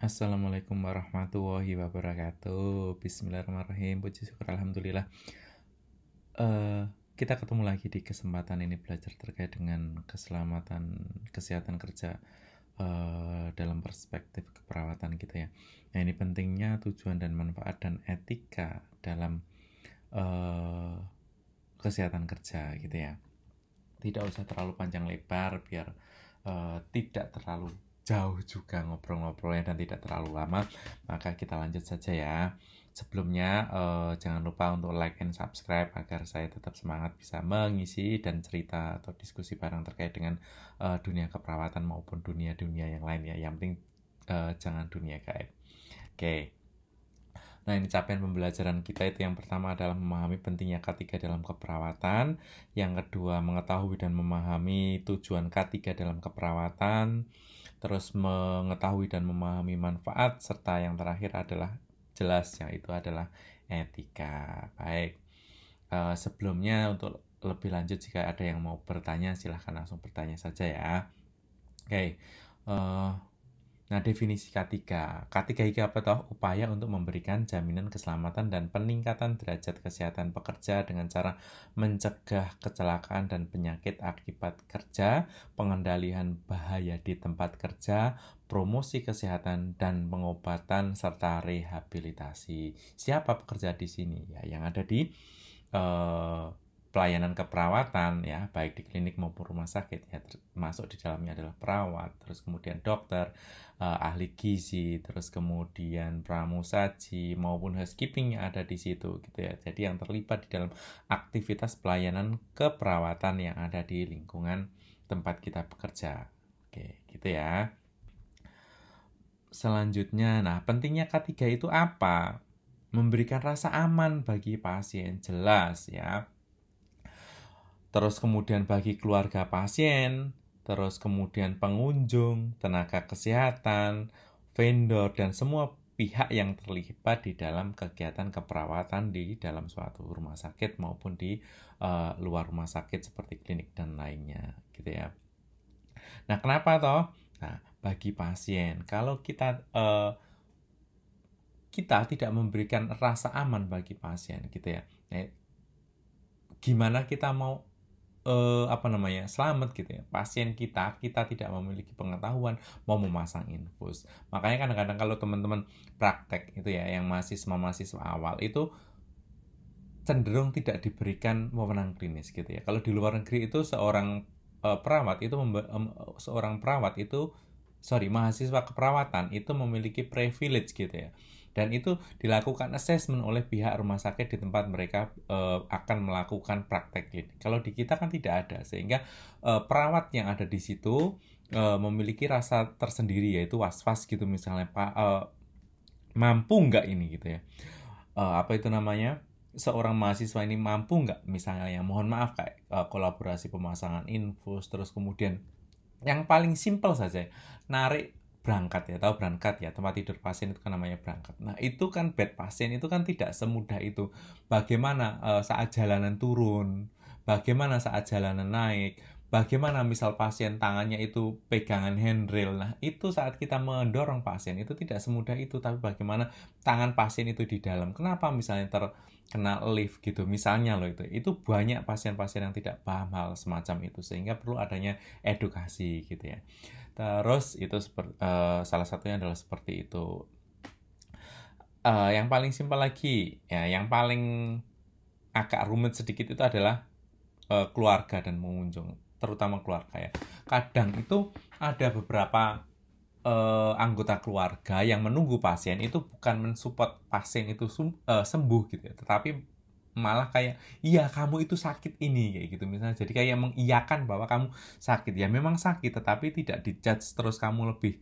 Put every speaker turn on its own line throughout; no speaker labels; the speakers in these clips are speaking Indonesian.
Assalamualaikum warahmatullahi wabarakatuh. Bismillahirrahmanirrahim. Puji syukur alhamdulillah. Kita ketemu lagi di kesempatan ini belajar terkait dengan keselamatan kesehatan kerja dalam perspektif keperawatan gitu ya. Nah, ini pentingnya tujuan dan manfaat dan etika dalam kesehatan kerja gitu ya. Tidak usah terlalu panjang lebar biar tidak terlalu jauh juga ngobrol-ngobrolnya dan tidak terlalu lama, maka kita lanjut saja ya. Sebelumnya jangan lupa untuk like and subscribe agar saya tetap semangat bisa mengisi dan cerita atau diskusi bareng terkait dengan dunia keperawatan maupun dunia-dunia yang lain ya. Yang penting jangan dunia gaib. Oke. Nah, ini capaian pembelajaran kita itu yang pertama adalah memahami pentingnya K3 dalam keperawatan. Yang kedua, mengetahui dan memahami tujuan K3 dalam keperawatan. Terus mengetahui dan memahami manfaat. Serta yang terakhir adalah jelas, yaitu adalah etika. Baik, sebelumnya untuk lebih lanjut jika ada yang mau bertanya, silahkan langsung bertanya saja ya. Oke, nah, definisi K3. K3 itu apa toh? Upaya untuk memberikan jaminan keselamatan dan peningkatan derajat kesehatan pekerja dengan cara mencegah kecelakaan dan penyakit akibat kerja, pengendalian bahaya di tempat kerja, promosi kesehatan dan pengobatan serta rehabilitasi. Siapa pekerja di sini? Ya, yang ada di pelayanan keperawatan ya, baik di klinik maupun rumah sakit ya, termasuk di dalamnya adalah perawat, terus kemudian dokter, ahli gizi, terus kemudian pramusaji maupun housekeeping yang ada di situ gitu ya. Jadi yang terlibat di dalam aktivitas pelayanan keperawatan yang ada di lingkungan tempat kita bekerja. Oke, gitu ya. Selanjutnya, nah pentingnya K3 itu apa? Memberikan rasa aman bagi pasien, jelas ya. Terus kemudian bagi keluarga pasien, terus kemudian pengunjung, tenaga kesehatan, vendor, dan semua pihak yang terlibat di dalam kegiatan keperawatan di dalam suatu rumah sakit maupun di luar rumah sakit seperti klinik dan lainnya gitu ya. Nah, kenapa toh? Nah, bagi pasien, kalau kita tidak memberikan rasa aman bagi pasien gitu ya, gimana kita mau selamat gitu ya. Pasien kita tidak memiliki pengetahuan mau memasang infus. Makanya kadang-kadang kalau teman-teman praktek itu ya, yang mahasiswa awal itu cenderung tidak diberikan wewenang klinis gitu ya. Kalau di luar negeri itu seorang mahasiswa keperawatan itu memiliki privilege gitu ya. Dan itu dilakukan assessment oleh pihak rumah sakit di tempat mereka akan melakukan praktek klinik. Kalau di kita kan tidak ada, sehingga perawat yang ada di situ memiliki rasa tersendiri, yaitu was-was gitu misalnya, Pak, mampu nggak ini gitu ya, seorang mahasiswa ini mampu nggak misalnya, yang mohon maaf kayak kolaborasi pemasangan infus, terus kemudian yang paling simpel saja, narik berangkat ya, tahu berangkat ya, tempat tidur pasien itu kan namanya berangkat. Nah, itu kan bed pasien itu kan tidak semudah itu. Bagaimana saat jalanan turun, bagaimana saat jalanan naik, bagaimana misal pasien tangannya itu pegangan handrail. Nah, itu saat kita mendorong pasien itu tidak semudah itu, tapi bagaimana tangan pasien itu di dalam. Kenapa misalnya terkena lift gitu misalnya loh, itu banyak pasien-pasien yang tidak paham hal semacam itu, sehingga perlu adanya edukasi gitu ya. Terus itu salah satunya adalah seperti itu. Yang paling simpel lagi ya, yang paling agak rumit sedikit itu adalah keluarga dan pengunjung, terutama keluarga ya. Kadang itu ada beberapa anggota keluarga yang menunggu pasien itu bukan mensupport pasien itu sembuh gitu ya, tetapi malah kayak, iya kamu itu sakit ini, kayak gitu misalnya. Jadi kayak mengiyakan bahwa kamu sakit, ya memang sakit, tetapi tidak dijudge terus kamu lebih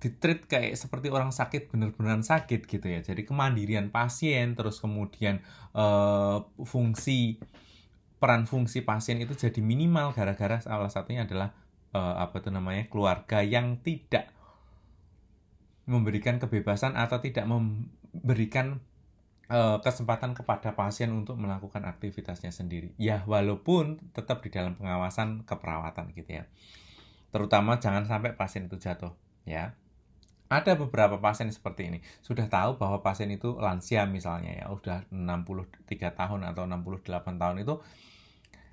ditreat kayak seperti orang sakit bener-beneran sakit gitu ya. Jadi kemandirian pasien, terus kemudian peran fungsi pasien itu jadi minimal gara-gara salah satunya adalah keluarga yang tidak memberikan kebebasan atau tidak memberikan kesempatan kepada pasien untuk melakukan aktivitasnya sendiri. Ya, walaupun tetap di dalam pengawasan keperawatan gitu ya. Terutama jangan sampai pasien itu jatuh ya. Ada beberapa pasien seperti ini. Sudah tahu bahwa pasien itu lansia misalnya ya, udah 63 tahun atau 68 tahun itu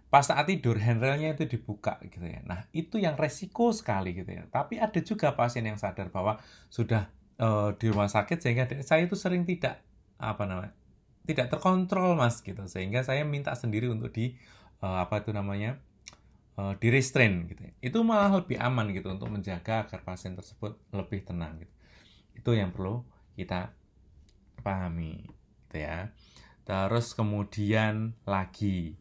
pas saat tidur handrailnya itu dibuka gitu ya. Nah, itu yang resiko sekali gitu ya. Tapi ada juga pasien yang sadar bahwa sudah di rumah sakit sehingga saya itu sering tidak apa namanya? Tidak terkontrol Mas gitu. Sehingga saya minta sendiri untuk di apa itu namanya? Di restrain gitu ya. Itu malah lebih aman gitu untuk menjaga agar pasien tersebut lebih tenang gitu. Itu yang perlu kita pahami gitu ya. Terus kemudian lagi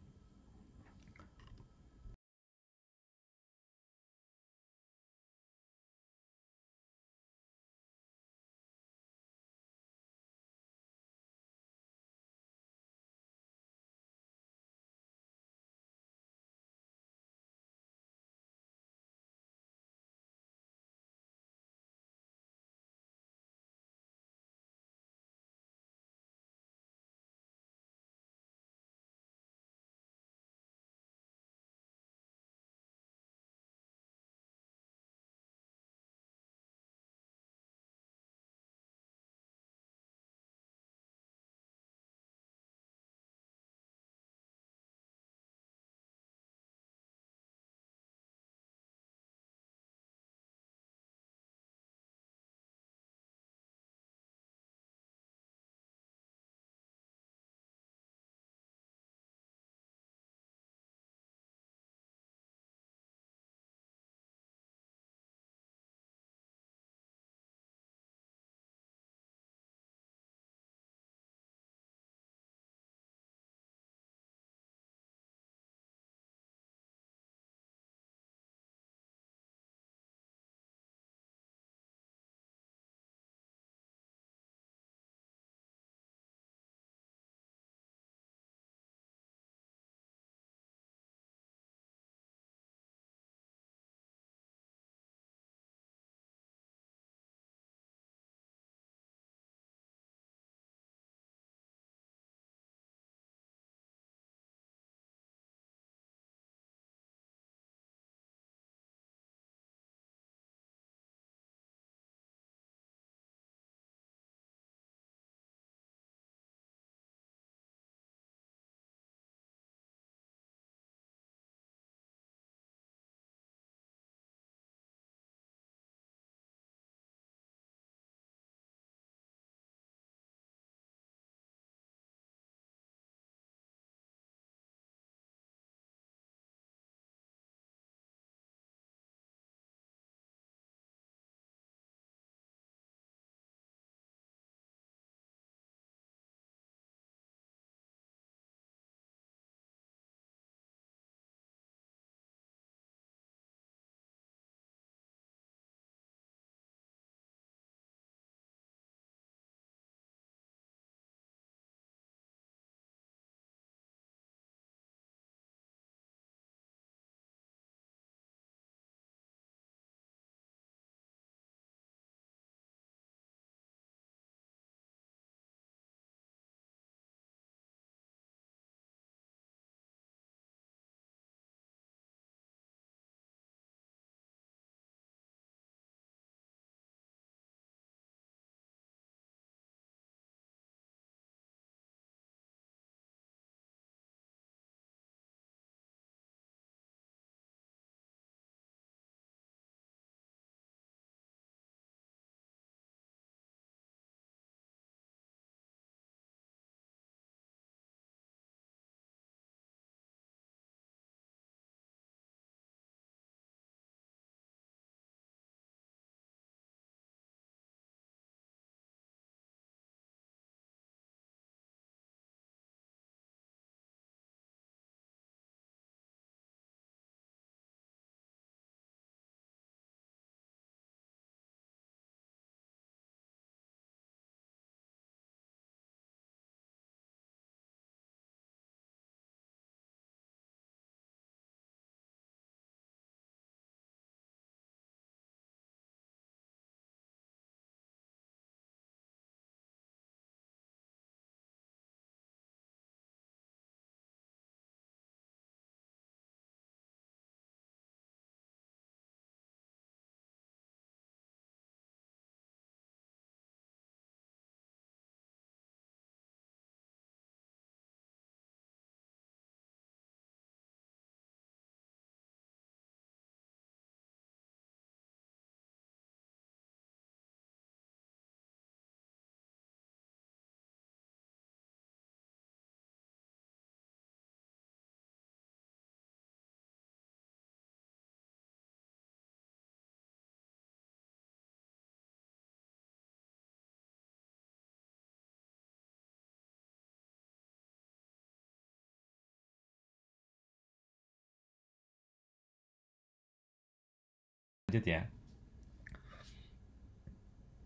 lanjut ya.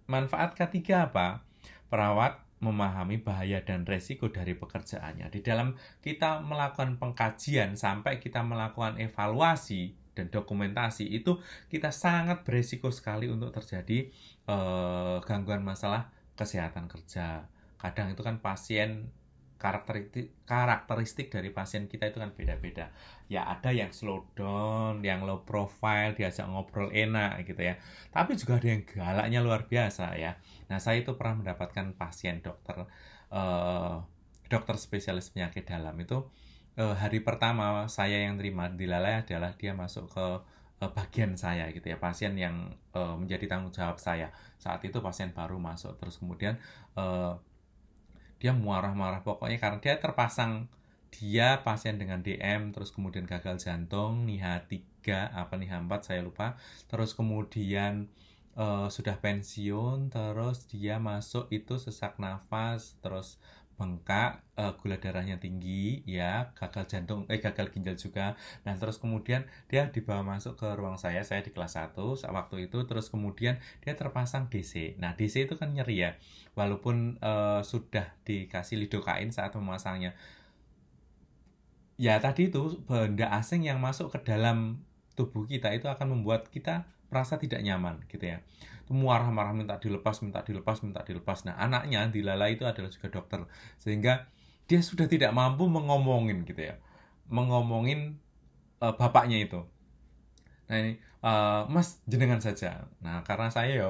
Manfaat ketiga apa? Perawat memahami bahaya dan resiko dari pekerjaannya. Di dalam kita melakukan pengkajian sampai kita melakukan evaluasi dan dokumentasi, itu kita sangat beresiko sekali untuk terjadi gangguan masalah kesehatan kerja. Kadang itu kan pasien, karakteristik dari pasien kita itu kan beda-beda. Ya ada yang slow down, yang low profile, diajak ngobrol enak gitu ya. Tapi juga ada yang galaknya luar biasa ya. Nah, saya itu pernah mendapatkan pasien dokter spesialis penyakit dalam itu, hari pertama saya yang terima dilalai adalah dia masuk ke bagian saya gitu ya, pasien yang menjadi tanggung jawab saya. Saat itu pasien baru masuk, terus kemudian dia marah-marah pokoknya karena dia pasien dengan DM, terus kemudian gagal jantung, NIH 3 apa NIH 4 saya lupa, terus kemudian sudah pensiun, terus dia masuk itu sesak nafas, terus bengkak, gula darahnya tinggi, ya gagal ginjal juga. Nah terus kemudian dia dibawa masuk ke ruang saya di kelas 1 waktu itu, terus kemudian dia terpasang DC. Nah DC itu kan nyeri ya, walaupun sudah dikasih lidokain saat memasangnya. Ya tadi itu benda asing yang masuk ke dalam tubuh kita itu akan membuat kita merasa tidak nyaman gitu ya. Marah-marah minta dilepas. Nah anaknya dilalai itu adalah juga dokter, sehingga dia sudah tidak mampu mengomongin gitu ya, mengomongin bapaknya itu. Nah ini Mas jenengan saja. Nah karena saya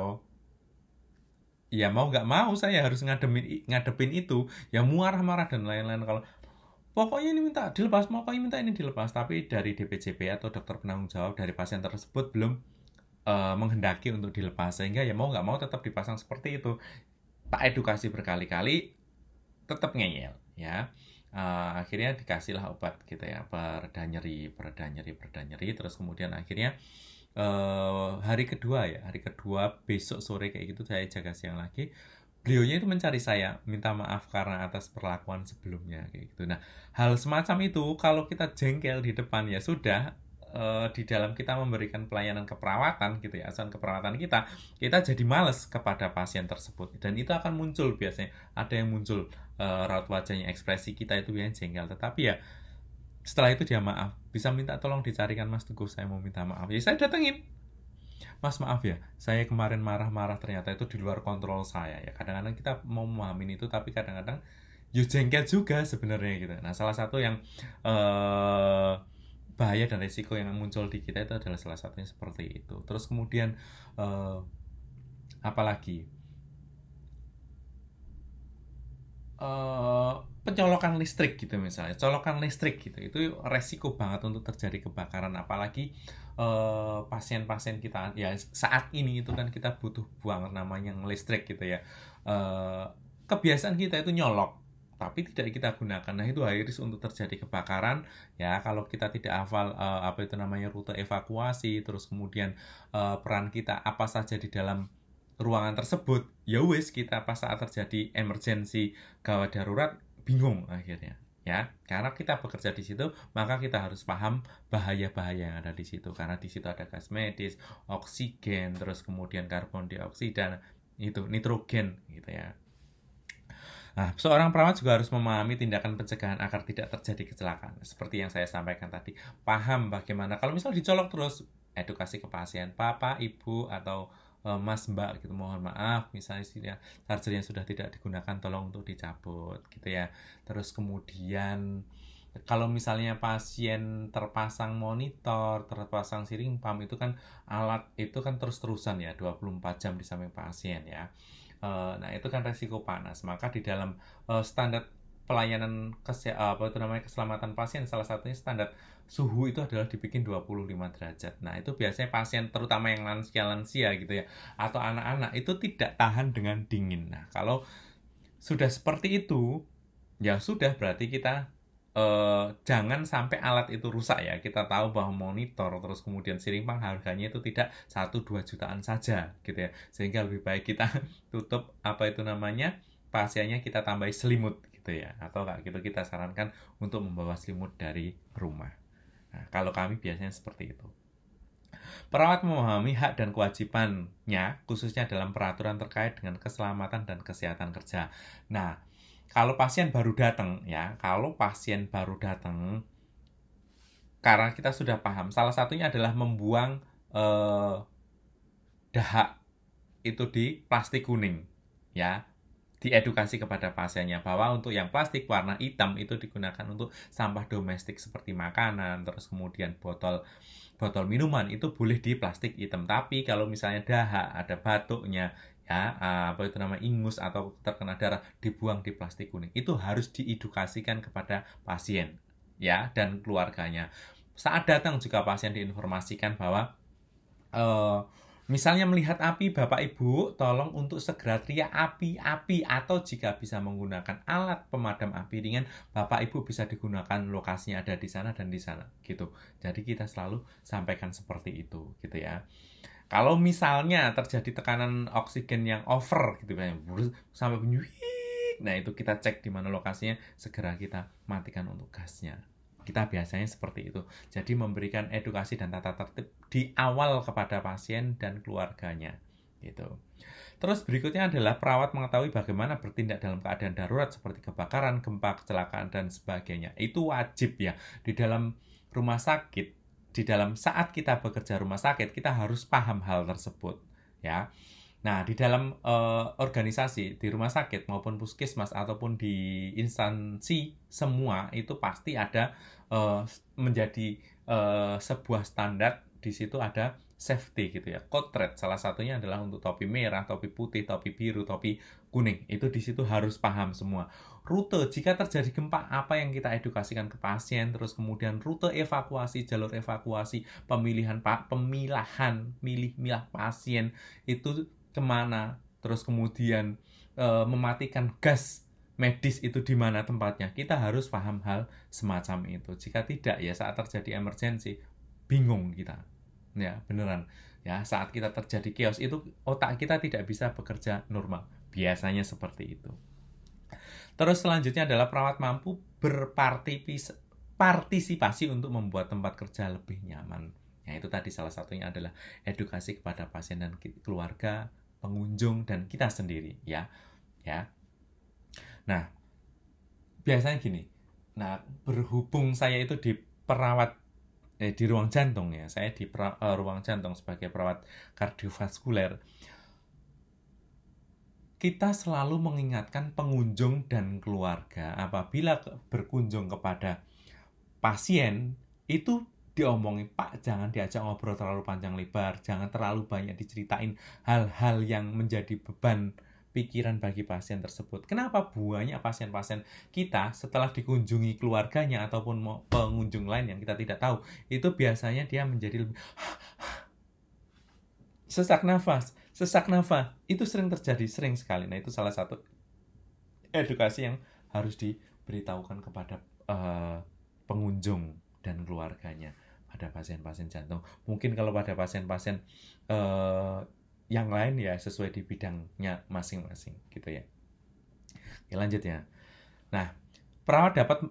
ya mau nggak mau saya harus ngadepin itu ya, marah-marah dan lain-lain. Kalau pokoknya ini minta dilepas, pokoknya minta ini dilepas, tapi dari DPJP atau dokter penanggung jawab dari pasien tersebut belum menghendaki untuk dilepas, sehingga ya mau nggak mau tetap dipasang seperti itu. Tak edukasi berkali-kali, tetap ngeyel ya. Akhirnya dikasihlah obat gitu ya, pereda nyeri, terus kemudian akhirnya hari kedua besok sore kayak gitu saya jaga siang lagi, beliaunya itu mencari saya, minta maaf karena atas perlakuan sebelumnya kayak gitu. Nah hal semacam itu kalau kita jengkel di depan ya sudah, di dalam kita memberikan pelayanan keperawatan gitu ya, asuhan keperawatan kita jadi males kepada pasien tersebut, dan itu akan muncul biasanya, ada yang muncul raut wajahnya, ekspresi kita itu biasanya jengkel. Tetapi ya setelah itu dia maaf, bisa minta tolong dicarikan Mas Teguh, saya mau minta maaf. Ya saya datengin, Mas maaf ya, saya kemarin marah-marah, ternyata itu di luar kontrol saya ya. Kadang-kadang kita mau memahamin itu, tapi kadang-kadang ya jengkel juga sebenarnya gitu. Nah salah satu yang bahaya dan resiko yang muncul di kita itu adalah salah satunya seperti itu. Terus kemudian apalagi pencolokan listrik gitu misalnya, colokan listrik gitu, itu resiko banget untuk terjadi kebakaran. Apalagi pasien-pasien kita ya saat ini itu kan kita butuh banget namanya listrik gitu ya. Kebiasaan kita itu nyolok tapi tidak kita gunakan. Nah itu high risk untuk terjadi kebakaran ya, kalau kita tidak hafal apa itu namanya rute evakuasi, terus kemudian peran kita apa saja di dalam ruangan tersebut, ya wis kita pas saat terjadi emergency gawat darurat bingung akhirnya ya. Karena kita bekerja di situ, maka kita harus paham bahaya-bahaya yang ada di situ, karena di situ ada gas medis, oksigen, terus kemudian karbon dioksida, itu nitrogen gitu ya. Nah, seorang perawat juga harus memahami tindakan pencegahan agar tidak terjadi kecelakaan. Seperti yang saya sampaikan tadi, paham bagaimana kalau misal dicolok terus, edukasi ke pasien, Bapak, Ibu, atau Mas, Mbak, gitu, mohon maaf, misalnya charger yang sudah tidak digunakan tolong untuk dicabut, gitu ya. Terus kemudian kalau misalnya pasien terpasang monitor, terpasang siring pump, itu kan alat itu kan terus-terusan ya, 24 jam di samping pasien ya. Nah itu kan resiko panas, maka di dalam standar pelayanan keselamatan pasien, salah satunya standar suhu itu adalah dibikin 25 derajat. Nah itu biasanya pasien terutama yang lansia gitu ya, atau anak-anak itu tidak tahan dengan dingin. Nah kalau sudah seperti itu ya sudah, berarti kita jangan sampai alat itu rusak ya. Kita tahu bahwa monitor terus kemudian siring pump harganya itu tidak 1-2 jutaan saja gitu ya, sehingga lebih baik kita tutup pasiennya, kita tambahi selimut gitu ya, atau kayak gitu kita sarankan untuk membawa selimut dari rumah. Nah kalau kami biasanya seperti itu. Perawat memahami hak dan kewajibannya, khususnya dalam peraturan terkait dengan keselamatan dan kesehatan kerja. Nah, kalau pasien baru datang, karena kita sudah paham, salah satunya adalah membuang dahak itu di plastik kuning, ya. Diedukasi kepada pasiennya bahwa untuk yang plastik warna hitam itu digunakan untuk sampah domestik seperti makanan, terus kemudian botol minuman itu boleh di plastik hitam. Tapi kalau misalnya dahak, ada batuknya, ya apa itu nama ingus atau terkena darah, dibuang di plastik kuning. Itu harus diedukasikan kepada pasien, ya, dan keluarganya. Saat datang juga pasien diinformasikan bahwa misalnya melihat api, Bapak Ibu tolong untuk segera teriak api, atau jika bisa menggunakan alat pemadam api ringan, Bapak Ibu bisa digunakan, lokasinya ada di sana dan di sana, gitu. Jadi kita selalu sampaikan seperti itu, gitu ya. Kalau misalnya terjadi tekanan oksigen yang over, gitu ya, sampai bunyi, nah itu kita cek di mana lokasinya, segera kita matikan untuk gasnya. Kita biasanya seperti itu. Jadi memberikan edukasi dan tata tertib di awal kepada pasien dan keluarganya. Gitu. Terus berikutnya adalah perawat mengetahui bagaimana bertindak dalam keadaan darurat seperti kebakaran, gempa, kecelakaan, dan sebagainya. Itu wajib ya. Di dalam rumah sakit, di dalam saat kita bekerja rumah sakit, kita harus paham hal tersebut. Ya. Nah, di dalam organisasi, di rumah sakit maupun puskesmas ataupun di instansi, semua itu pasti ada menjadi sebuah standar. Di situ ada safety gitu ya, code red. Salah satunya adalah untuk topi merah, topi putih, topi biru, topi kuning. Itu di situ harus paham semua. Rute, jika terjadi gempa, apa yang kita edukasikan ke pasien, terus kemudian rute evakuasi, jalur evakuasi, pemilah pasien itu kemana, terus kemudian mematikan gas medis itu di mana tempatnya. Kita harus paham hal semacam itu. Jika tidak, ya saat terjadi emergensi, bingung kita. Ya, beneran. Ya, saat kita terjadi chaos itu otak kita tidak bisa bekerja normal. Biasanya seperti itu. Terus selanjutnya adalah perawat mampu berpartisipasi untuk membuat tempat kerja lebih nyaman. Ya, itu tadi salah satunya adalah edukasi kepada pasien dan keluarga, pengunjung, dan kita sendiri, ya. Ya. Nah, biasanya gini. Nah, berhubung saya itu di ruang jantung ya. Saya di ruang jantung sebagai perawat kardiovaskuler. Kita selalu mengingatkan pengunjung dan keluarga apabila berkunjung kepada pasien itu diomongin, Pak, jangan diajak ngobrol terlalu panjang lebar, jangan terlalu banyak diceritain hal-hal yang menjadi beban pikiran bagi pasien tersebut. Kenapa banyak pasien-pasien kita setelah dikunjungi keluarganya ataupun pengunjung lain yang kita tidak tahu, itu biasanya dia menjadi lebih sesak nafas, itu sering terjadi, sering sekali. Nah, itu salah satu edukasi yang harus diberitahukan kepada pengunjung dan keluarganya pada pasien-pasien jantung. Mungkin kalau pada pasien-pasien yang lain ya sesuai di bidangnya masing-masing gitu ya. Oke, lanjut ya. Nah, perawat dapat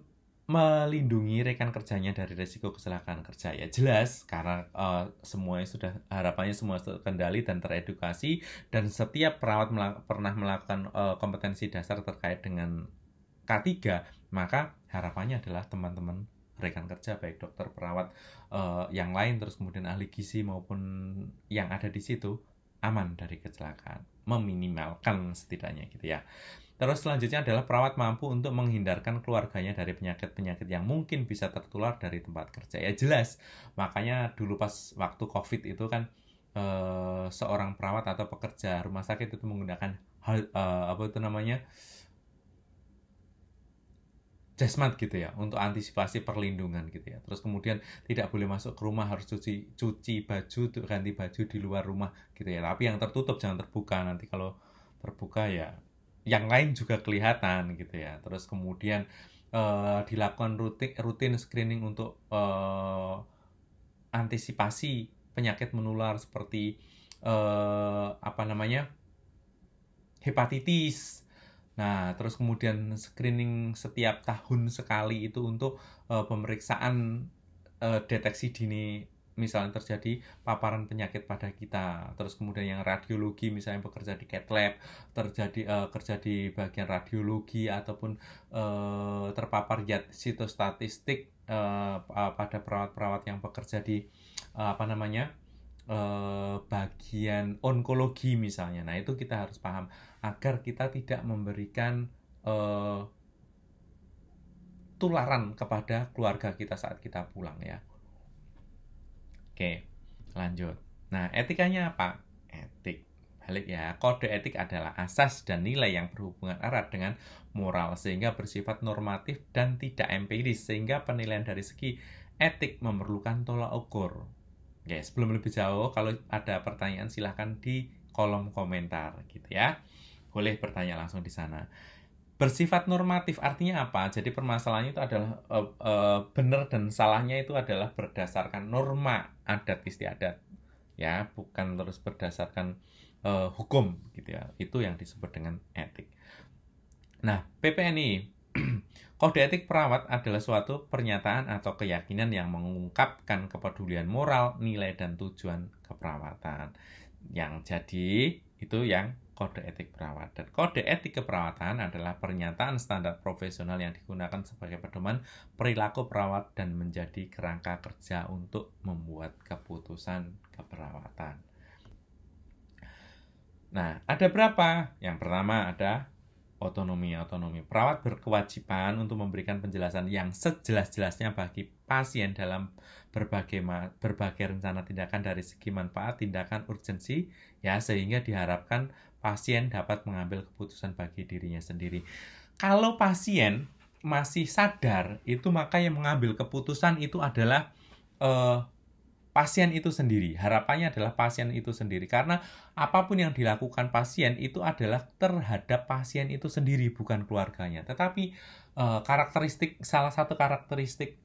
melindungi rekan kerjanya dari risiko kecelakaan kerja, ya jelas karena semuanya sudah, harapannya semua terkendali dan teredukasi, dan setiap perawat pernah melakukan kompetensi dasar terkait dengan K3, maka harapannya adalah teman-teman rekan kerja baik dokter, perawat yang lain, terus kemudian ahli gizi maupun yang ada di situ aman dari kecelakaan, meminimalkan setidaknya gitu ya. Terus selanjutnya adalah perawat mampu untuk menghindarkan keluarganya dari penyakit-penyakit yang mungkin bisa tertular dari tempat kerja. Ya jelas, makanya dulu pas waktu COVID itu kan seorang perawat atau pekerja rumah sakit itu menggunakan jasmat gitu ya, untuk antisipasi perlindungan gitu ya. Terus kemudian tidak boleh masuk ke rumah, harus cuci baju, ganti baju di luar rumah gitu ya. Tapi yang tertutup, jangan terbuka. Nanti kalau terbuka ya yang lain juga kelihatan gitu ya. Terus kemudian dilakukan rutin screening untuk antisipasi penyakit menular seperti hepatitis. Nah, terus kemudian screening setiap tahun sekali itu untuk pemeriksaan deteksi dini misalnya terjadi paparan penyakit pada kita. Terus kemudian yang radiologi misalnya bekerja di cath lab, kerja di bagian radiologi ataupun terpapar sitostatistik pada perawat-perawat yang bekerja di bagian onkologi misalnya. Nah, itu kita harus paham agar kita tidak memberikan tularan kepada keluarga kita saat kita pulang ya. Oke, lanjut. Nah, etikanya apa? Etik. Balik ya, kode etik adalah asas dan nilai yang berhubungan erat dengan moral sehingga bersifat normatif dan tidak empiris, sehingga penilaian dari segi etik memerlukan tolak ukur. Oke, sebelum lebih jauh, kalau ada pertanyaan silahkan di kolom komentar gitu ya. Boleh bertanya langsung di sana. Bersifat normatif artinya apa? Jadi permasalahannya itu adalah benar dan salahnya itu adalah berdasarkan norma adat istiadat ya, bukan terus berdasarkan hukum gitu ya. Itu yang disebut dengan etik. Nah, PPNI kode etik perawat adalah suatu pernyataan atau keyakinan yang mengungkapkan kepedulian moral, nilai dan tujuan keperawatan. Yang jadi itu yang kode etik perawat. Dan kode etik keperawatan adalah pernyataan standar profesional yang digunakan sebagai pedoman perilaku perawat dan menjadi kerangka kerja untuk membuat keputusan keperawatan. Nah, ada berapa? Yang pertama ada otonomi. Perawat berkewajiban untuk memberikan penjelasan yang sejelas-jelasnya bagi pasien dalam berbagai rencana tindakan dari segi manfaat, tindakan, urgensi, ya, sehingga diharapkan pasien dapat mengambil keputusan bagi dirinya sendiri. Kalau pasien masih sadar, itu maka yang mengambil keputusan itu adalah pasien itu sendiri. Harapannya adalah pasien itu sendiri. Karena apapun yang dilakukan pasien itu adalah terhadap pasien itu sendiri, bukan keluarganya. Tetapi salah satu karakteristik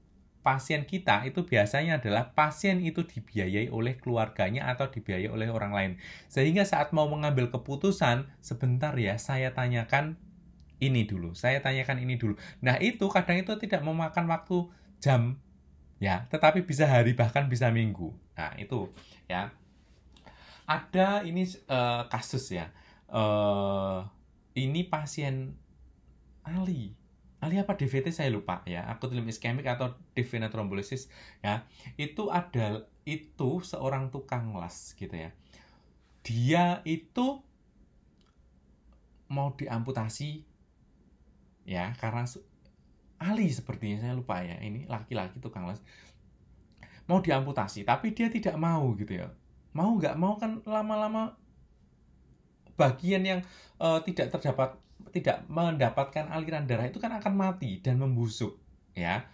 pasien kita itu biasanya adalah pasien itu dibiayai oleh keluarganya atau dibiayai oleh orang lain. Sehingga saat mau mengambil keputusan, sebentar ya, saya tanyakan ini dulu. Nah, itu kadang itu tidak memakan waktu jam, ya, tetapi bisa hari bahkan bisa minggu. Nah, itu ya. Ada ini kasus ya. Ini pasien Ali apa DVT saya lupa ya, akut limb iskemik atau deep vena thrombolysis ya. Itu seorang tukang las gitu ya. Dia itu mau diamputasi ya, karena Ali sepertinya, saya lupa ya. Ini laki-laki tukang las mau diamputasi, tapi dia tidak mau gitu ya. Mau nggak mau kan lama-lama bagian yang tidak mendapatkan aliran darah itu kan akan mati dan membusuk ya.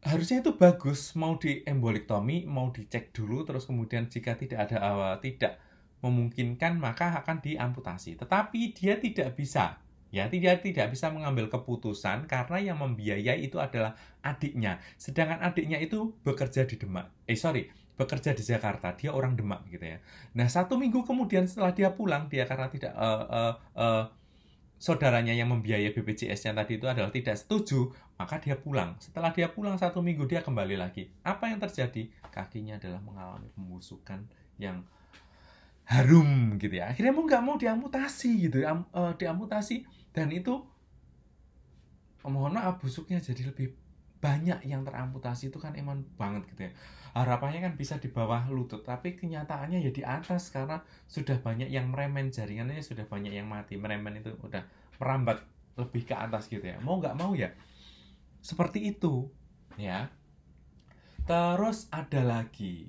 Harusnya itu bagus, mau diemboliktomi, mau dicek dulu, terus kemudian jika tidak memungkinkan maka akan diamputasi. Tetapi dia tidak bisa ya, tidak bisa mengambil keputusan karena yang membiayai itu adalah adiknya. Sedangkan adiknya itu bekerja di bekerja di Jakarta, dia orang Demak gitu ya. Nah, 1 minggu kemudian setelah dia pulang, dia karena tidak saudaranya yang membiayai BPJS-nya tadi itu adalah tidak setuju, maka dia pulang. Setelah dia pulang 1 minggu, dia kembali lagi. Apa yang terjadi? Kakinya adalah mengalami pembusukan yang harum gitu ya. Akhirnya mau nggak mau diamputasi gitu, diamputasi, dan itu mohon maaf busuknya jadi lebih banyak. Yang teramputasi itu kan emang banget gitu ya. Harapannya kan bisa di bawah lutut, tapi kenyataannya ya di atas karena sudah banyak yang meremen, jaringannya sudah banyak yang mati. Meremen itu udah merambat lebih ke atas gitu ya. Mau nggak mau ya seperti itu ya. Terus ada lagi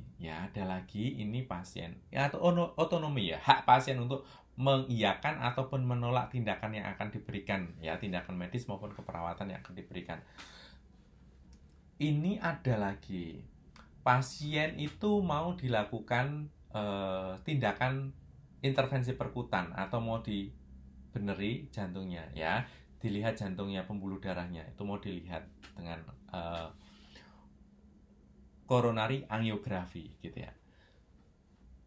ini pasien ya, atau otonomi ya, hak pasien untuk mengiyakan ataupun menolak tindakan yang akan diberikan ya, tindakan medis maupun keperawatan yang akan diberikan. Ini ada lagi, pasien itu mau dilakukan tindakan intervensi perkutan atau mau dibeneri jantungnya ya, dilihat jantungnya, pembuluh darahnya itu mau dilihat dengan coronary angiografi gitu ya.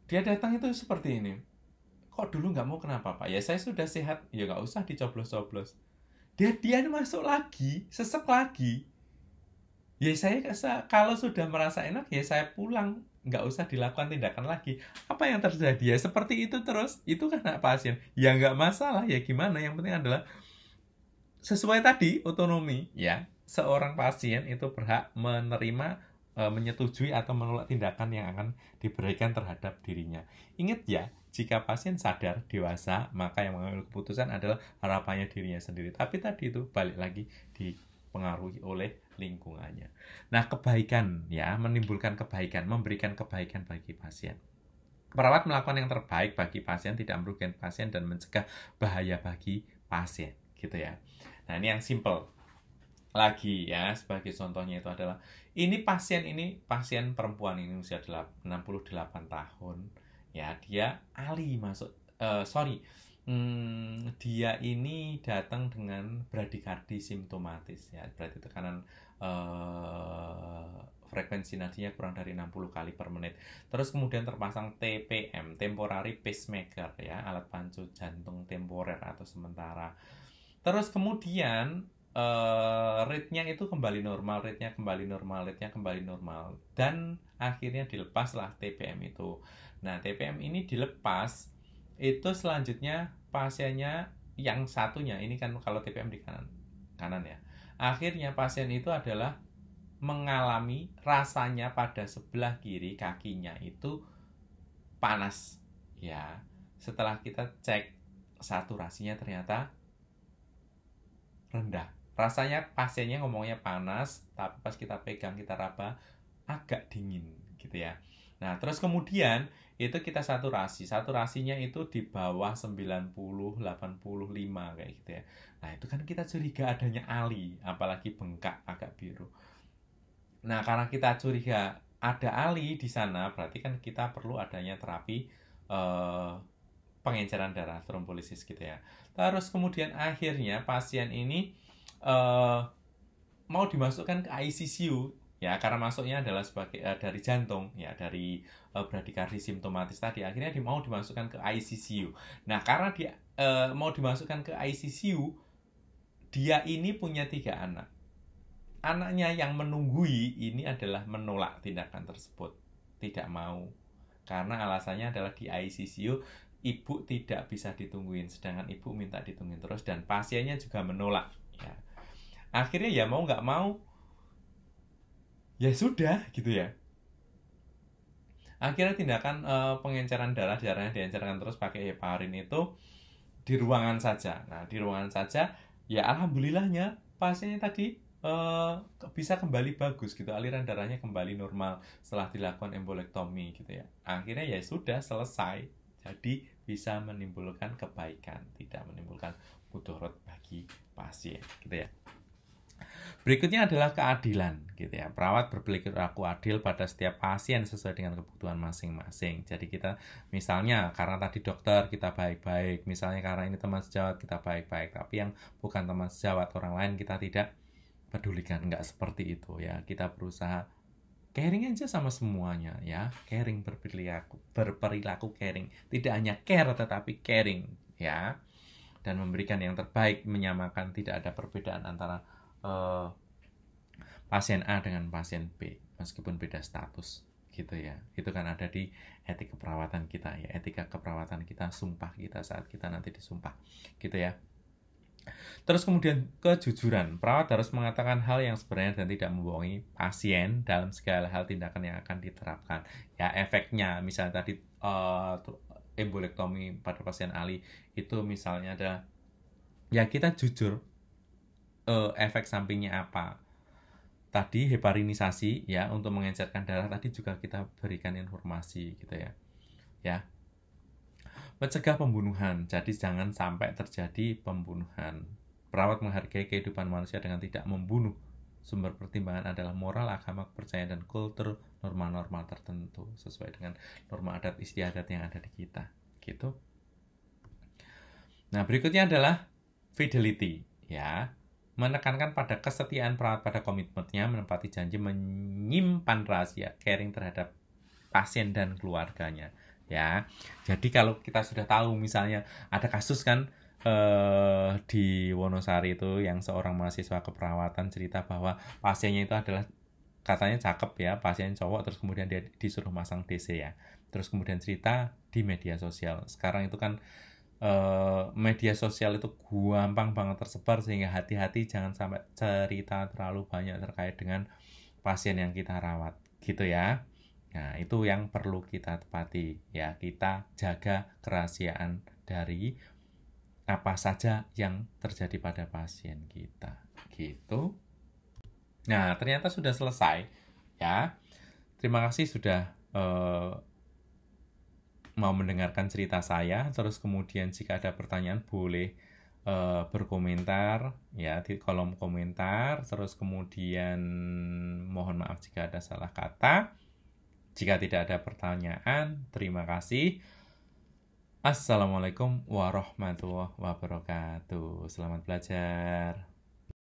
Dia datang itu seperti ini, kok dulu nggak mau, kenapa Pak? Ya saya sudah sehat, ya nggak usah dicoblos-coblos. Dia masuk lagi, sesek lagi. Ya saya kalau sudah merasa enak ya saya pulang, nggak usah dilakukan tindakan lagi. Apa yang terjadi ya seperti itu terus, itu kan hak pasien. Ya nggak masalah ya gimana, yang penting adalah sesuai tadi otonomi ya. Seorang pasien itu berhak menerima, menyetujui atau menolak tindakan yang akan diberikan terhadap dirinya. Ingat ya, jika pasien sadar, dewasa, maka yang mengambil keputusan adalah harapannya dirinya sendiri. Tapi tadi itu balik lagi dipengaruhi oleh lingkungannya. Nah, kebaikan ya, menimbulkan kebaikan, memberikan kebaikan bagi pasien. Perawat melakukan yang terbaik bagi pasien, tidak merugikan pasien dan mencegah bahaya bagi pasien, gitu ya. Nah, ini yang simple lagi ya, sebagai contohnya itu adalah ini pasien perempuan ini usia 68 tahun ya, dia ahli masuk dia ini datang dengan bradikardi simptomatis ya, berarti tekanan frekuensi nadinya kurang dari 60 kali per menit. Terus kemudian terpasang TPM, temporary pacemaker ya, alat pancu jantung temporer atau sementara. Terus kemudian rate-nya itu kembali normal, rate-nya kembali normal. Dan akhirnya dilepaslah TPM itu. Nah, TPM ini dilepas, itu selanjutnya pasiennya yang satunya, ini kan kalau TPM di kanan ya. Akhirnya pasien itu adalah mengalami rasanya pada sebelah kiri kakinya itu panas. Ya, setelah kita cek saturasinya ternyata rendah. Rasanya pasiennya ngomongnya panas, tapi pas kita pegang, kita raba, agak dingin gitu ya. Nah, terus kemudian itu kita saturasinya itu di bawah 90, 85 kayak gitu ya. Nah, itu kan kita curiga adanya ALI, apalagi bengkak agak biru. Nah, karena kita curiga ada ALI di sana, berarti kan kita perlu adanya terapi pengenceran darah, trombolysis gitu ya. Terus kemudian akhirnya pasien ini mau dimasukkan ke ICU ya, karena masuknya adalah sebagai dari jantung ya, dari bradikardi simptomatis tadi. Akhirnya mau dimasukkan ke ICU. Nah, karena dia mau dimasukkan ke ICU, dia ini punya 3 anak. Anaknya yang menunggui ini adalah menolak tindakan tersebut, tidak mau, karena alasannya adalah di ICU ibu tidak bisa ditungguin, sedangkan ibu minta ditungguin terus, dan pasiennya juga menolak ya. Akhirnya ya mau nggak mau ya sudah gitu ya. Akhirnya tindakan pengenceran darahnya diencerkan terus pakai heparin itu di ruangan saja. Nah, di ruangan saja ya alhamdulillahnya pasiennya tadi bisa kembali bagus gitu, aliran darahnya kembali normal setelah dilakukan embolektomi gitu ya. Akhirnya ya sudah selesai, jadi bisa menimbulkan kebaikan, tidak menimbulkan mudarat bagi pasien gitu ya. Berikutnya adalah keadilan gitu ya. Perawat berperilaku adil pada setiap pasien sesuai dengan kebutuhan masing-masing. Jadi kita misalnya karena tadi dokter kita baik-baik, misalnya karena ini teman sejawat kita baik-baik, tapi yang bukan teman sejawat orang lain kita tidak pedulikan, nggak seperti itu ya. Kita berusaha caring aja sama semuanya ya, caring, berperilaku caring, tidak hanya care tetapi caring ya, dan memberikan yang terbaik, menyamakan, tidak ada perbedaan antara pasien A dengan pasien B meskipun beda status gitu ya. Itu kan ada di etika keperawatan kita ya, etika keperawatan kita, sumpah kita saat kita nanti disumpah gitu ya. Terus kemudian kejujuran. Perawat harus mengatakan hal yang sebenarnya dan tidak membohongi pasien dalam segala hal tindakan yang akan diterapkan. Ya, efeknya misalnya tadi embolektomi pada pasien ALI itu misalnya ada ya kita jujur efek sampingnya apa. Tadi heparinisasi ya, untuk mengencerkan darah tadi juga kita berikan informasi gitu ya. Ya. Mencegah pembunuhan, jadi jangan sampai terjadi pembunuhan. Perawat menghargai kehidupan manusia dengan tidak membunuh. Sumber pertimbangan adalah moral, agama, kepercayaan, dan kultur, norma-norma tertentu sesuai dengan norma adat istiadat yang ada di kita. Gitu. Nah, berikutnya adalah fidelity, ya. Menekankan pada kesetiaan perawat pada komitmennya, menepati janji, menyimpan rahasia, caring terhadap pasien dan keluarganya. Ya, jadi kalau kita sudah tahu misalnya ada kasus kan di Wonosari itu yang seorang mahasiswa keperawatan cerita bahwa pasiennya itu adalah katanya cakep ya, pasien cowok, terus kemudian dia disuruh masang DC ya, terus kemudian cerita di media sosial. Sekarang itu kan media sosial itu gampang banget tersebar, sehingga hati-hati jangan sampai cerita terlalu banyak terkait dengan pasien yang kita rawat gitu ya. Nah, itu yang perlu kita tepati ya, kita jaga kerahasiaan dari apa saja yang terjadi pada pasien kita gitu. Nah, ternyata sudah selesai ya. Terima kasih sudah mau mendengarkan cerita saya. Terus kemudian jika ada pertanyaan boleh berkomentar ya di kolom komentar. Terus kemudian mohon maaf jika ada salah kata. Jika tidak ada pertanyaan, terima kasih. Assalamualaikum warahmatullahi wabarakatuh. Selamat belajar.